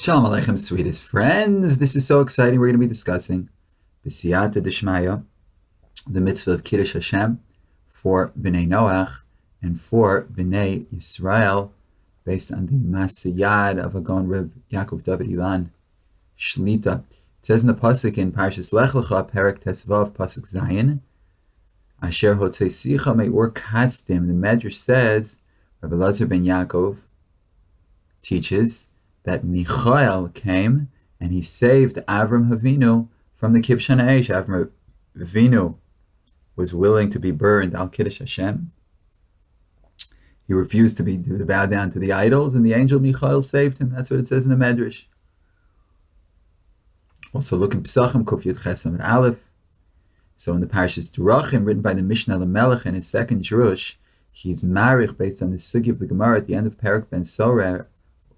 Shalom Aleichem, sweetest friends. This is so exciting. We're going to be discussing B'siyata Dishmaya, the mitzvah of Kiddush Hashem for B'nai Noach and for B'nai Yisrael, based on the Masiyad of Agon Reb Yaakov David Ilan Shlita. It says in the pasuk in Parshas Lech Lecha, Perek Tesvav, pasuk Zayin, Asher Hotzei Me'or Kastim. The Medrash says, Rabbi Elazar ben Yaakov teaches that Michael came and he saved Avram Avinu from the Kivshan Eish. Avram Avinu was willing to be burned al Kiddush Hashem. He refused to bow down to the idols, and the angel Michael saved him. That's what it says in the Medrash. Also, look in Pesachim Kuf Yud Ches Amud Aleph. So in the Parshas Durachim, written by the Mishnah Lamelech in his second Drush, he's marich based on the sugi of the Gemara at the end of Perek Ben Sorah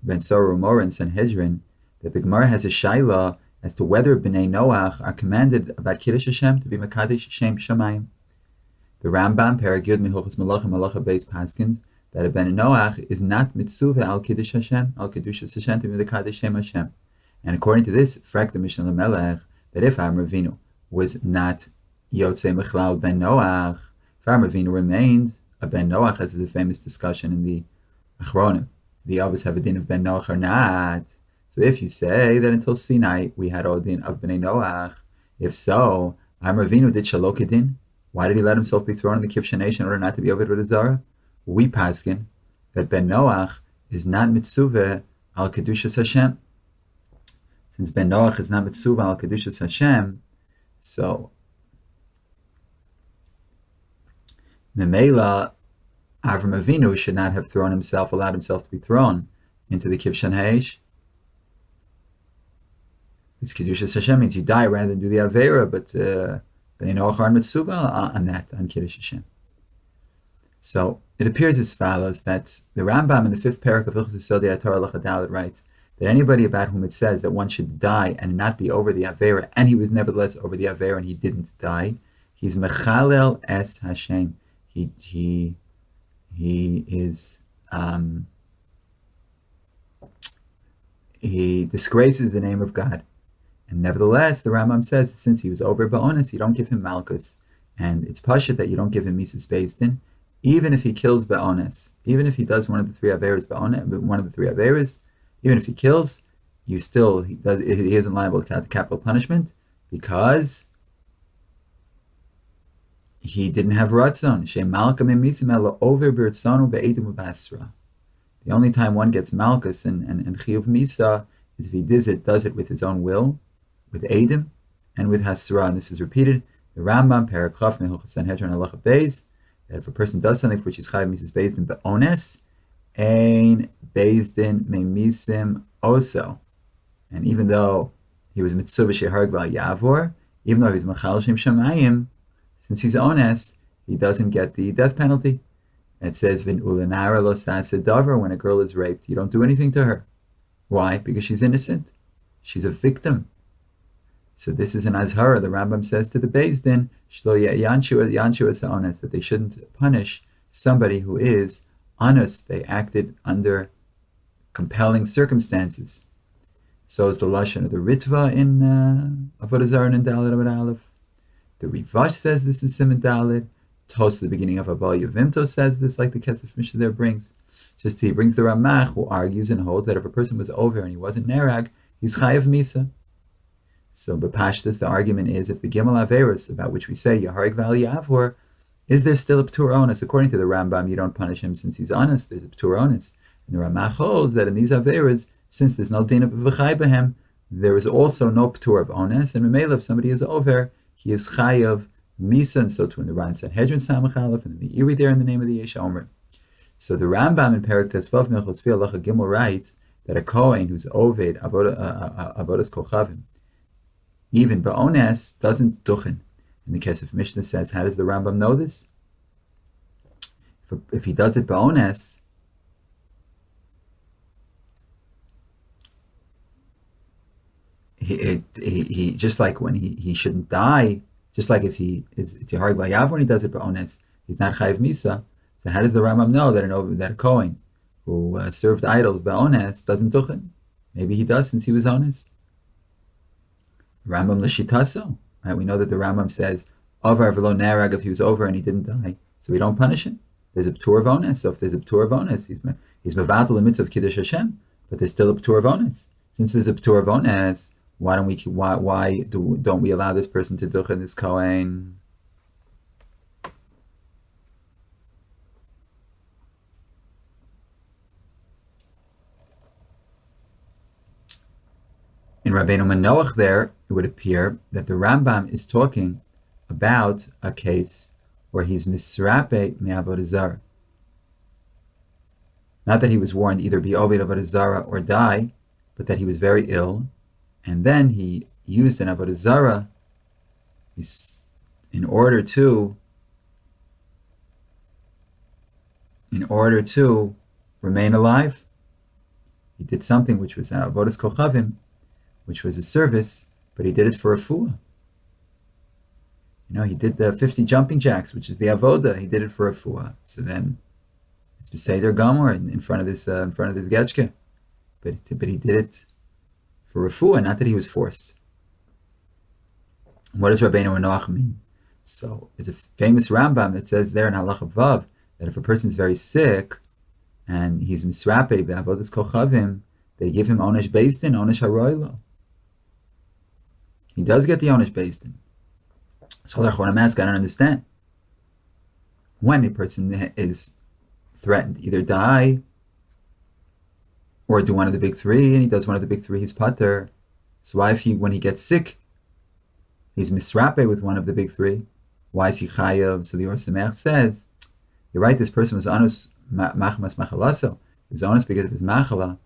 Umor in Sanhedrin, that the Gemara has a shaila as to whether B'nai Noach are commanded about Kiddush Hashem to be Mekadesh Hashem Shamayim. The Rambam, Perek Yud Mihochas Malachim Malacha Beis Paskins, that a B'nai Noach is not mitzuvah al Kiddush Hashem, al Kiddush Hashem to be Mekadesh Hashem Hashem. And according to this, Frek the Mishnah Lamelech, that if Avram Avinu was not Yotzei Mechlal Ben Noach, if Avram Avinu remained a Ben Noach, as is a famous discussion in the Achronim, the Avos have a din of Ben Noach or not. So if you say that until Sinai we had a din of B'nai Noach, if so, Avram Avinu did Shalok din. Why did he let himself be thrown in the Kivshan Eish in order not to be over with a Zara? We paskin that Ben Noach is not mitzuvah al Kedushas Hashem. Since Ben Noach is not mitzuvah al Kedushas Hashem, so Memela Avram Avinu should not have allowed himself to be thrown into the Kivshan Eish. It's Kiddush Hashem means you die rather than do the Aveira, but B'nai Noach aren't mitzvah on Kiddush Hashem. So it appears as follows, that the Rambam in the fifth parak of Hilchos Yesodei HaTorah Halacha Dalet writes that anybody about whom it says that one should die and not be over the Aveira, and he was nevertheless over the Aveira and he didn't die, he's Mechalel es Hashem. He disgraces the name of God. And nevertheless, the Rambam says, since he was over Ba'onis, you don't give him Malchus. And it's Pashut that you don't give him Mises Beis Din, even if he kills Ba'onis. Even if he does one of the three Averas even if he kills, he isn't liable to capital punishment, because he didn't have Ratzon. The only time one gets Malchus and Chiyuv Misa is if he does it with his own will, with Eidim, and with Hasra. And this is repeated. The Rambam, Paraklaf, Mehilchas Sanhedrin, Halacha Beis, that if a person does something for which he's Chayav Mises Beis Din Be'ones, Ein Beis Din Me'misim Oso. And even though he was Mitzvah Sheharg Val Yavor, even though he's Machal Shem Shamayim, since he's honest, he doesn't get the death penalty. It says, when a girl is raped, you don't do anything to her. Why? Because she's innocent. She's a victim. So this is an azhara. The Rambam says to the Beis Din, that they shouldn't punish somebody who is honest. They acted under compelling circumstances. So is the lashon of the Ritva in Avodah Zarah and Dalet Amud Aleph. The Rivash says this in Siman Dalet. Tos, the beginning of Abal Yavimto, says this, like the Ketzef Mishnah there brings. Just he brings the Ramach, who argues and holds that if a person was over and he wasn't Nerag, he's Chayav Misa. So B'Pashtus, the argument is, if the Gimel Averis, about which we say Yaharig Val Yavor, is there still a P'tur Onus? According to the Rambam, you don't punish him since he's honest. There's a P'tur Onus. And the Ramach holds that in these Averis, since there's no Din of V'chai B'hem, there is also no P'tur of Onus. And Memela, if somebody is over, he is Chayav Misa, and so too in the Ran Sanhedrin Samach Aleph, and the Meiri there in the name of the Yesh Omer. So the Rambam in Perek Tesvav Milchos Fi Halacha Gimel writes that a Kohen who's Oved Avodas Kochavim, even Ba'ones, doesn't duchen. And the Kesef Mishnah says, how does the Rambam know this? If he does it Ba'ones, he just like when he shouldn't die, just like if he is Tiharig Vayav when he does it Ba'ones, he's not Chayiv Misa. So how does the Rambam know that a Kohen who served idols Ba'ones doesn't duchen? Maybe he does since he was honest. Rambam l'shitaso. Right? We know that the Rambam says, Avar v'lo nerag, if he was over and he didn't die, so we don't punish him. There's a p'tur of onus. So if there's a p'tur of onus, he's mevatel the mitzvah of Kiddush Hashem, but there's still a p'tur of onus. Since there's a p'tur of onus, why don't we allow this person to duchen this kohen? In Rabbeinu Manoach there, it would appear that the Rambam is talking about a case where he's misrape me'avodah zarah. Not that he was warned either be oved avodah zarah or die, but that he was very ill, and then he used an avodah zarah in order to remain alive. He did something which was an avodas kochavim, which was a service, but he did it for a refuah. He did the 50 jumping jacks, which is the avoda. He did it for a refuah. So then it's beseder gamor in front of this getchke, but he did it for refuah, not that he was forced. What does Rabbeinu Manoach mean? So there's a famous Rambam that says there in Halacha Vav that if a person is very sick and he's misrape be'avodas kochavim, they give him onesh beis din, onesh haroilo. He does get the onesh beis din. So the Achronim ask, I don't understand. When a person is threatened, either die or do one of the big three, and he does one of the big three, he's pater. So why when he gets sick, he's misrape with one of the big three, why is he chayav? So the Or Sameach says, you're right, this person was honest machmas machalaso. He was honest because of his machala,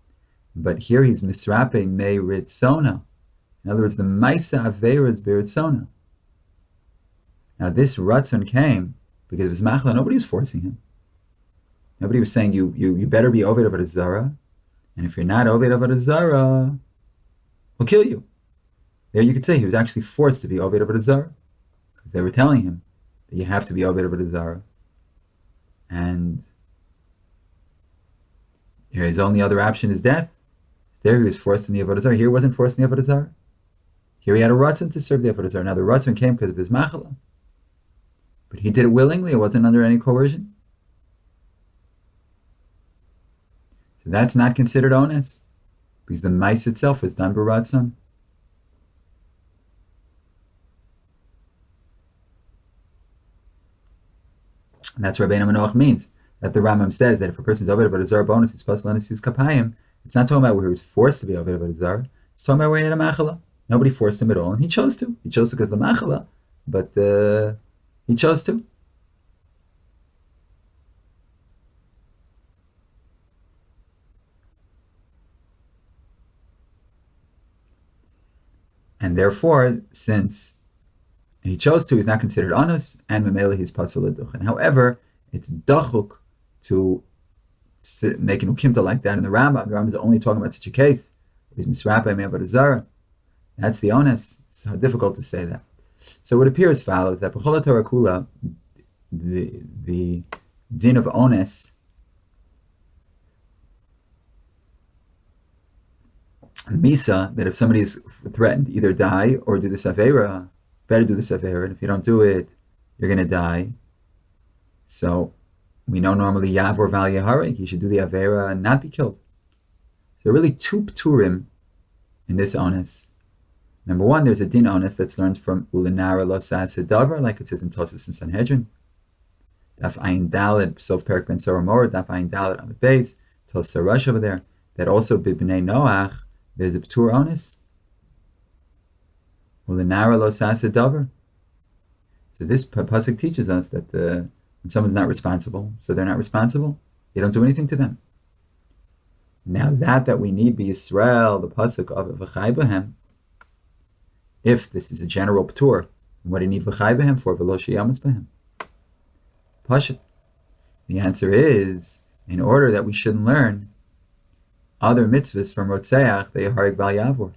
but here he's misrape me ritzona. In other words, the maisa aveira is beritzona. Now this ratzon came because of his machla. Nobody was forcing him. Nobody was saying you better be oved avodah zarah, and if you're not oved avodah zarah, we'll kill you. There you could say he was actually forced to be oved avodah zarah because they were telling him that you have to be oved avodah zarah, and his only other option is death. There he was forced in the avodah zarah. Here he wasn't forced in the avodah zarah. Here he had a ratzon to serve the avodah zarah. Now the ratzon came because of his machala. But he did it willingly, it wasn't under any coercion. So that's not considered onus, because the mice itself was done b'ratzon. And that's what Rabbeinu Manoach means. That the Rambam says that if a person's oved avodah zarah bonus, it's supposed to learn his kapayim. It's not talking about where he was forced to be oved avodah zarah. It's talking about where he had a machala. Nobody forced him at all, and he chose to. He chose to because of the machala, but he chose to. And therefore, since he chose to, he's not considered honest, and memela he's pasal l'duchen. However, it's dachuk to make an ukimta like that in the Rambam. The Rambam is only talking about such a case. He's misrapeh me'avodah zarah. That's the honest. It's how difficult to say that. So it appears as follows, that b'chol Torah kula, the din of onus, misa, that if somebody is threatened, either die or do the savera, better do the savera, and if you don't do it, you're going to die. So we know normally yav or val yaharek, you should do the avera and not be killed. There are really two pturim in this onus. Number one, there's a din onus that's learned from ulinara lo sa'asedavar, like it says in Tosas and Sanhedrin. Daf ayin daled, sof perik ben soramor, daf ayin daled on the base, Tos Sarash over there, that also b'bnei Noach, there's a ptur onus. Ulinara lo sa'asedavar. So this pasuk teaches us that when someone's not responsible, so they're not responsible, you don't do anything to them. Now that we need be Yisrael, the pasuk of v'chai b'hem, if this is a general ptur, what do you need v'chai b'hem for? V'lo sheyamas b'hem. Pashat. The answer is, in order that we shouldn't learn other mitzvahs from Rotzeach, they harig bal yavor.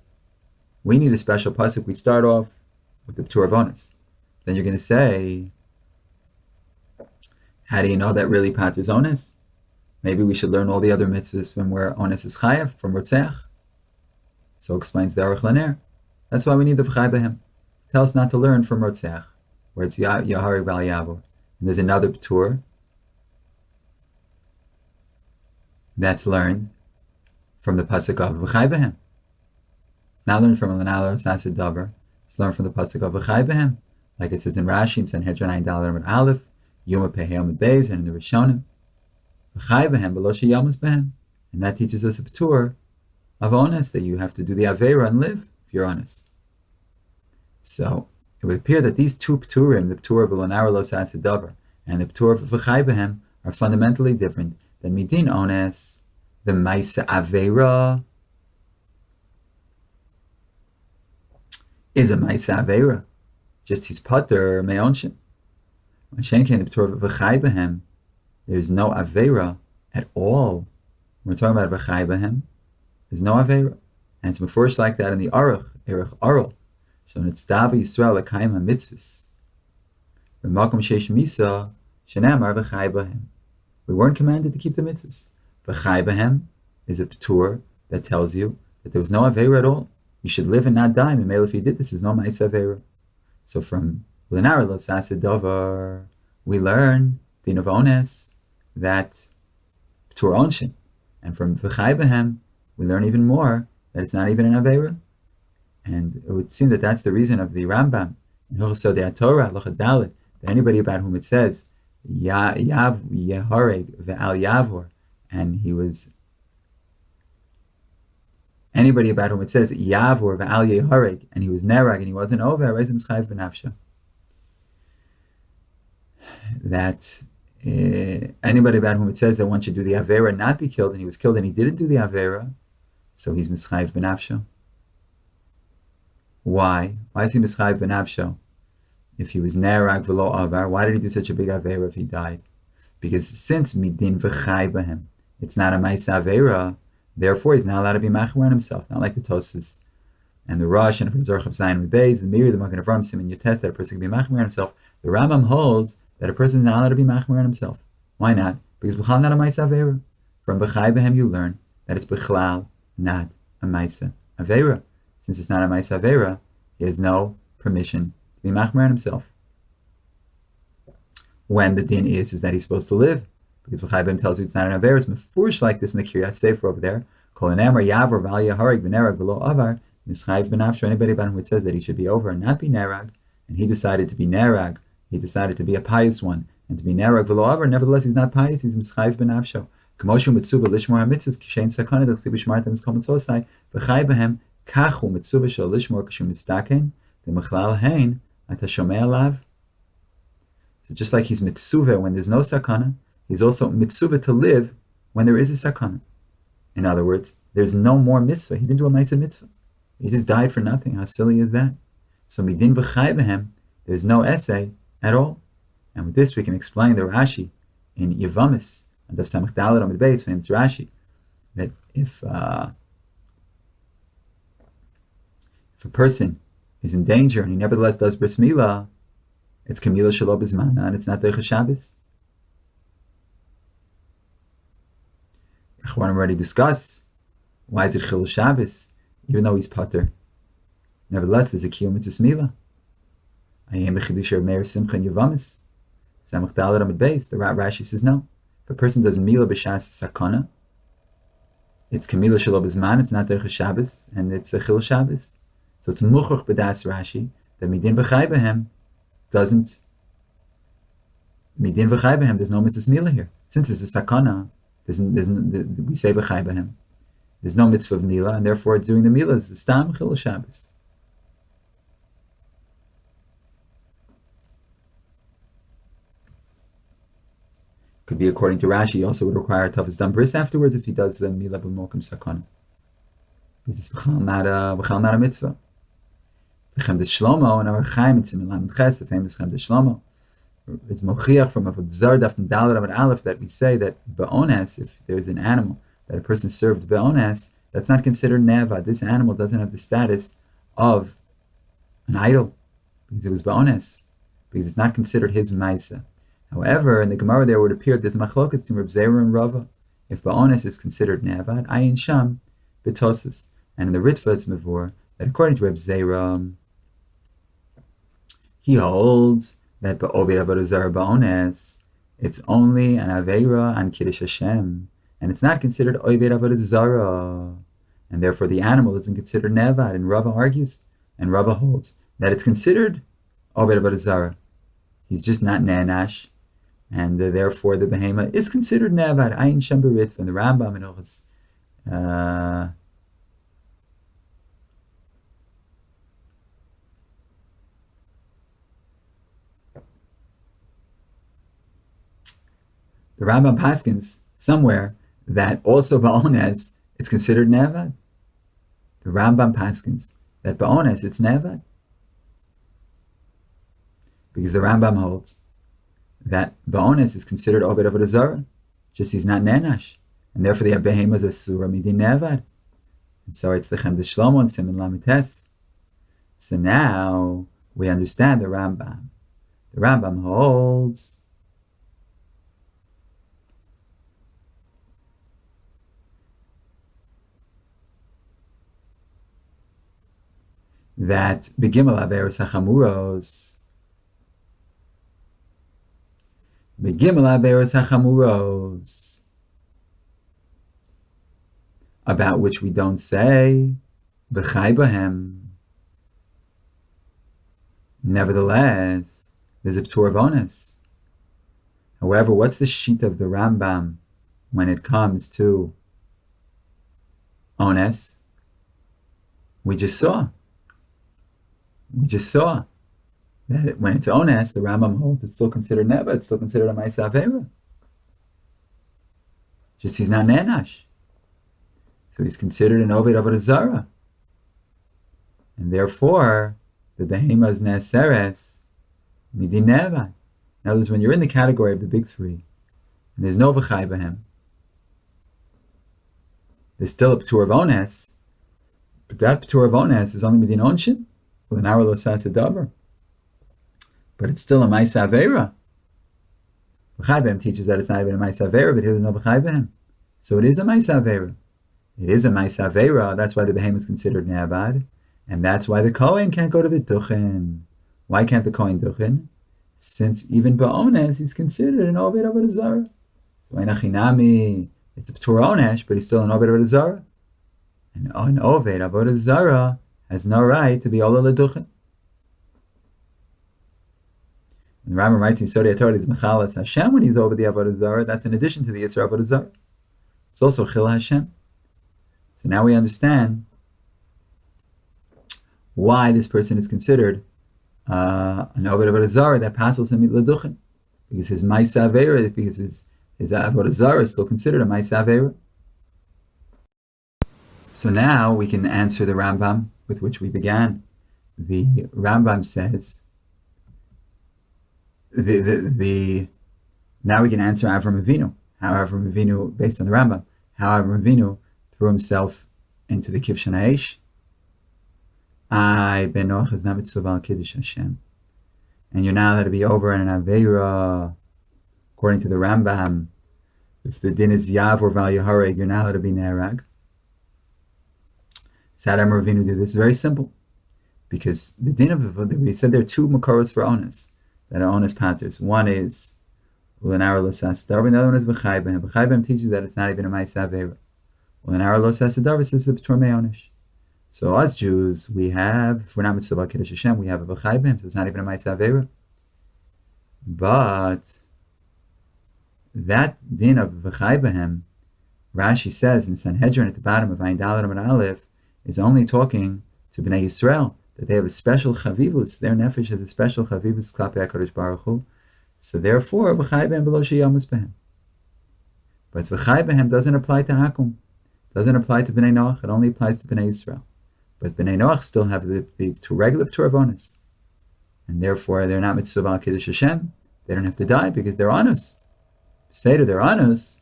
We need a special pasuk. We start off with the ptur of onus. Then you're going to say, how do you know that really paters onus? Maybe we should learn all the other mitzvahs from where onus is chayav, from Rotzeach. So explains the Aruch LaNer. That's why we need the V'chai B'hem. Tell us not to learn from Rotzeach, where it's Yaharig Bal Yavor. And there's another P'tur that's learned from the pasuk of V'chai B'hem. It's not learned from L'nal Sasid Davar. It's learned from the pasuk of V'chai B'hem, like it says in Rashi in Sanhedrin 9 Aleph, Yom Pehei Yom Beis, and in the Rishonim, V'chai B'hem B'lo Sheyamus B'hem, and that teaches us a P'tur of honest, that you have to do the Aveira and live if you're honest. So it would appear that these two P'turim, the P'tur of L'nal Sasid Davar and the P'tur of V'chai B'hem, are fundamentally different than Midin Ones, the Maisa Aveira is a Maisa Aveira. Just his Pater Me'onshin. When Shenkin, the P'tur of V'chai B'hem, there's no Aveira at all. When we're talking about V'chai B'hem, there's no Aveira. And it's Mefurish like that in the Aruch, Erech Arul. So Nitzdav Yisrael L'kaim HaMitzvahs. V'makom Sheish Misa, Shenamar V'chai B'hem. We weren't commanded to keep the mitzvahs. V'chai B'hem is a P'tur that tells you that there was no Aveira at all. You should live and not die. Mimel, if you did this, there's no Ma'isa Aveira. So from L'nara Lo Sasid Davar, we learn Din of Ones, that P'tur Onshin. And from V'chai B'hem, we learn even more that it's not even an Aveira. And it would seem that that's the reason of the Rambam in Hilchos Sodei HaTorah, Halacha Dalet, that anybody about whom it says Yav Yehareg Ve'al Yavor, and he was anybody about whom it says Yavor Ve'al Yehareg, and he was Nerag and he wasn't over, Rezim Schayv B'nafsha. That anybody about whom it says that one should do the Avera and not be killed, and he was killed and he didn't do the Avera, so he's Mischayv B'nafsha. Why? Why is he Mischayv B'nafsha? If he was Nerag V'lo Avar, why did he do such a big Avera if he died? Because since Midin V'chai B'hem, it's not a Ma'isa Avera, therefore he's not allowed to be Machmer on himself, not like the Tosas and the Rosh and the Zorch of Zion Beis, the Miri, the Magen Avram, Simon Yotes, that a person can be Machmer on himself. The Rambam holds that a person is not allowed to be Machmer on himself. Why not? Because B'chal not a Ma'isa Avera. From V'chai B'hem you learn that it's B'chlal not a Ma'isa Avera. Since it's not a Ma'isa Avera, he has no permission to be Machmer on himself. When the din is that he's supposed to live. Because V'chai B'hem tells you it's not an Avera. It's Mefurish like this in the Kiryas Sefer over there. Kol Enemar Yavor V'al Yehareg V'nerag V'lo Avar. Mischayv B'nafsho, anybody about whom it says that he should be over and not be Nerag, and he decided to be Nerag, he decided to be a pious one, and to be Nerag V'lo Avar, nevertheless he's not pious, he's Mischayv B'nafsho. K'moshu Mitzuva Lishmor HaMitzvahs, Kishein Sakana, D'chsiv B'shmartem Eskom Mitzvosai, V'chai B'hem, Kachu Mitzuva Shel Lishmor K'shu Mitzdaken, D'mechlal Hein, Ata Shomei Alav. So just like he's Mitzuva when there's no Sakana, he's also Mitzuva to live when there is a Sakana. In other words, there's no more mitzvah. He didn't do a Ma'aseh mitzvah. He just died for nothing. How silly is that? So Midin V'chai B'hem, there's no essay at all. And with this we can explain the Rashi in Yevamis, and Daf Samach Dalet Amud Beis, famous Rashi, that if a person is in danger and he nevertheless does bris milah, it's Kamila Shelo B'zmana, and it's not Deicha Shabbos. Achwanim already discussed, why is it Chilul Shabbos? Even though he's pater, nevertheless there's a kiyum mitzvah milah. Ayem b'chidusher meir simcha and Yevamis. Samach Dalet Amud Beis. The Rashi says no. If a person does milah b'shas sakana, it's kamila shelo b'zman. It's not derech Shabbos, and it's a chil Shabbos. So it's muchach b'das Rashi that midin v'chai b'hem doesn't. Midin v'chai b'hem, there's no mitzvah milah here. Since it's a sakana, we say v'chai b'hem. There's no mitzvah of milah, and therefore doing the milah is stam chil Shabbos. Could be according to Rashi. He also would require a tafas dam bris afterwards if he does the milah b'mokum sakana. It's b'chal not a mitzvah. The Chem de Shlomo and our Chaim in Siman Ches, the famous Chem de Shlomo. It's mochiach from Avodah Zarah Daf and Dalet Amud Aleph that we say that be'ones, if there's an animal that a person served be'ones, that's not considered neva. This animal doesn't have the status of an idol because it was be'ones, because it's not considered his ma'isa. However, in the Gemara there would appear there's machlokas between Reb Zera and Rava. If be'ones is considered neva, ayin sham b'tosas. And in the Ritva it's Mavur that according to Reb Zera, he holds that Ba'ovid Avodah Zarah Ba'ones, it's only an Aveira and Kiddush Hashem, and it's not considered Ovid Avodah Zarah, and therefore the animal isn't considered Nevad. And Rava argues, and Rava holds that it's considered Ovid Avodah Zarah. He's just not Nenash, and therefore the Behema is considered Nevad. Ayin Shem Berit from the Rambam and Ochas. The Rambam paskins somewhere that also Ba'ones, it's considered Nevad. The Rambam paskins that Ba'ones, it's Nevad. Because the Rambam holds that Ba'ones is considered Ovid Avodah Zarah, just he's not Nenash. And therefore the Behema is a Surah Midin Nevad. And so it's the Chem de Shlomo and Siman Lamites. So now we understand the Rambam. The Rambam holds that Begimel Averos HaChamuros, about which we don't say B'chai B'hem. Nevertheless, there's a P'tur of Ones. However, what's the sheet of the Rambam when it comes to Ones? We just saw that when it's Ones, the Rambam holds it's still considered Neva, it's still considered a Ma'aseh Aveira. Just he's not Nenash. So he's considered an Ovid Avodah Zarah. And therefore, the Behema is Neseres, Midin Neva. In other words, when you're in the category of the big three, and there's no V'chai B'hem, there's still a P'tur of Ones, but that P'tur of Ones is only Midin Onshin, with an hour Losas Adavar. But it's still a Ma'aseh Aveira. V'chai B'hem teaches that it's not even a Ma'aseh Aveira, but here there's no V'chai B'hem. So it is a Ma'aseh Aveira. It is a Ma'aseh Aveira, that's why the Behem is considered Ne'avad, and that's why the Kohen can't go to the Duchen. Why can't the Kohen Duchen? Since even Ba'ones, he's considered an Ovid Avodah Zarah. So Einachinami, it's a P'tur Onesh, but he's still an Ovid Avodah Zarah. And an Ovid Avodah Zarah has no right to be Ola L'Duchen. When the Rambam writes in Sodi HaTorah, it's Mechalas Hashem when he's over the Avodah Zarah, that's in addition to the Yisra Avodah Zarah. It's also Chil Hashem. So now we understand why this person is considered an Ovid Avodah Zarah that passes him L'Duchen. Because his Ma'aseh Aveira, because his Avodah Zarah is still considered a Ma'aseh Aveira. So now we can answer the Rambam with which we began. The Rambam says, now we can answer Avram Avinu. How Avram Avinu, based on the Rambam, how Avram Avinu threw himself into the Kivshan Ha'esh. I ben Noach is not mitzvah Kiddush Hashem. And you're now allowed to be over in an Aveira. According to the Rambam, if the din is Yav or Val Yahareg, you're now allowed to be Nerag. So how did Avram Avinu do this? It's very simple. Because the din of, we said there are two Makoros for Onas, that are Onas Paters. One is Ulanara Losas Darba, and the other one is V'chai B'hem. V'chai B'hem teaches that it's not even a Ma'aseh Aveira. Ulanara Losas Darba says the P'tur Me'onish. So us Jews, we have, if we're not mitzvah Kiddush Hashem, we have a V'chai B'hem, so it's not even a Ma'aseh Aveira. But that din of V'chai B'hem, Rashi says in Sanhedrin at the bottom of Ayin Daled and Aleph, is only talking to Bnei Yisrael, that they have a special chavivus, their nefesh has a special chavivus klape HaKadosh Baruch Hu. So therefore, V'chai B'hem below sheyamus b'hem. But V'chai B'hem doesn't apply to Hakum, doesn't apply to Bnei Noach, it only applies to Bnei Yisrael. But Bnei Noach still have the regular P'tur of Onos. And therefore, they're not mitzvah Kiddush Hashem, they don't have to die because they're Onos. Seder, they're Onos,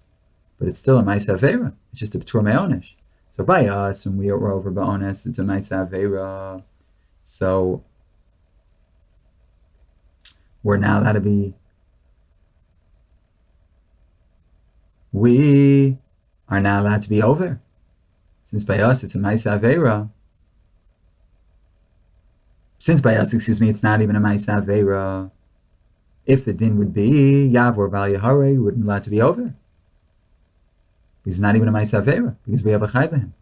but it's still a Ma'aseh Aveira, it's just a P'tur Me'onish. So by us, when we are over Ba'ones, it's a Ma'aseh Aveira. So we're now allowed to be, we are now allowed to be over. Since by us it's a Maisa Aveira. Since by us, it's not even a Maisa Aveira. If the din would be Yavor Val Yahare, we wouldn't allow it to be over. Because it's not even a Maisa Aveira, because we have a Chai B'hem.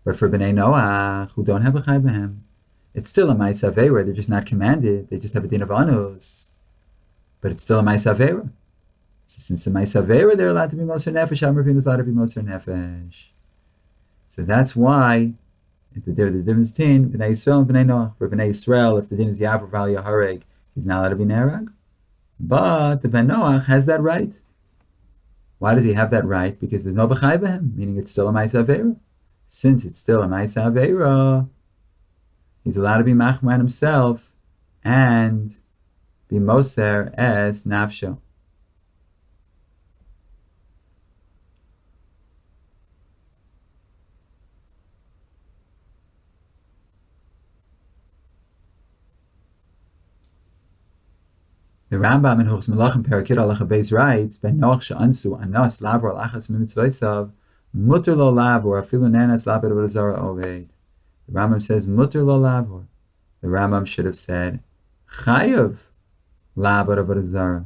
But for B'nai Noach, who don't have a Chai B'hem, it's still a Maisa Aveira. They're just not commanded. They just have a din of Anus. But it's still a Maisa Aveira. So since a Maisa Aveira, they're allowed to be Moser Nefesh. Amar Avinu is allowed to be Moser Nefesh. So that's why the difference between B'nai Yisrael and B'nai Noach. For B'nai Yisrael, if the din is Yavor Val Yahareg, he's not allowed to be Nerag. But the Ben Noach has that right. Why does he have that right? Because there's no B'chai B'hem, meaning it's still a Maisa Aveira. Since it's still a Maisa Aveira, he's allowed to be Machman himself and be Moser as Nafsho. The Rambam in Hilchos Melachim Perakid Halacha Beis writes, "Ben Noach she'ansu anas lavor al achas mimitzvoisav muter lo lavor afilu nenas labed avodah zara oved." The Rambam says muter lo lavor. The Rambam should have said chayav labed avodah zara,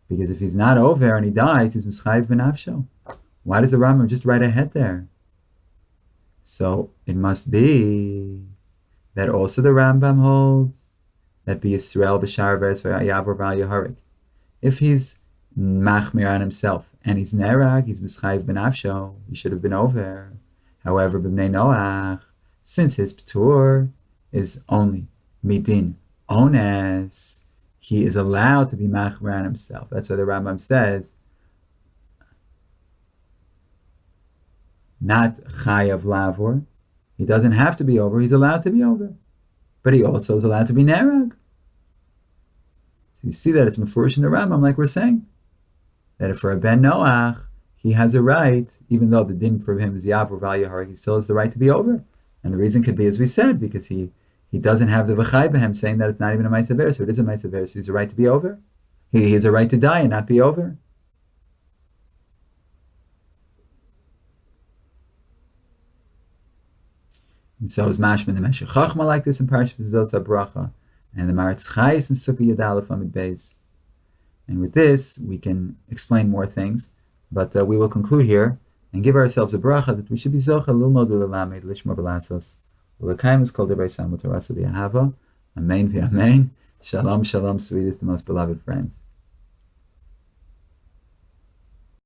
because if he's not over and he dies, he's mischayiv benafsho. Why does the Rambam just write ahead there? So it must be that also the Rambam holds that be Yisrael b'shar v'eretz v'yavor v'al yaharik. If he's machmir on himself and he's nerag, he's mischayiv benafsho, he should have been over. However, b'nei Noach, since his p'tur is only midin ones, he is allowed to be machmir on himself. That's why the Rambam says, not chayav lavor. He doesn't have to be over, he's allowed to be over. But he also is allowed to be nerag. So you see that it's mefurish in the Rambam, like we're saying. That if for a Ben Noach, he has a right, even though the din for him is Yavor Val Yaharik, he still has the right to be over. And the reason could be, as we said, because he doesn't have the V'chai B'hem saying that it's not even a Ma'aseh Ver, so it is a Ma'aseh Ver, so he has a right to be over. He has a right to die and not be over. And so is Mashman the Meshech Chachma like this in Parashat V'zos HaBracha, and the Maratz Chayis in Sukkah Yud Aleph Amid Beis. And with this, we can explain more things, but we will conclude here and give ourselves a bracha that we should be Zocha Lulmod Ulalamed Lishma B'Lasos Ulakayim is called Debay Samu Torah V'Ahava. Amen v'Amen. Shalom, shalom, sweetest and most beloved friends.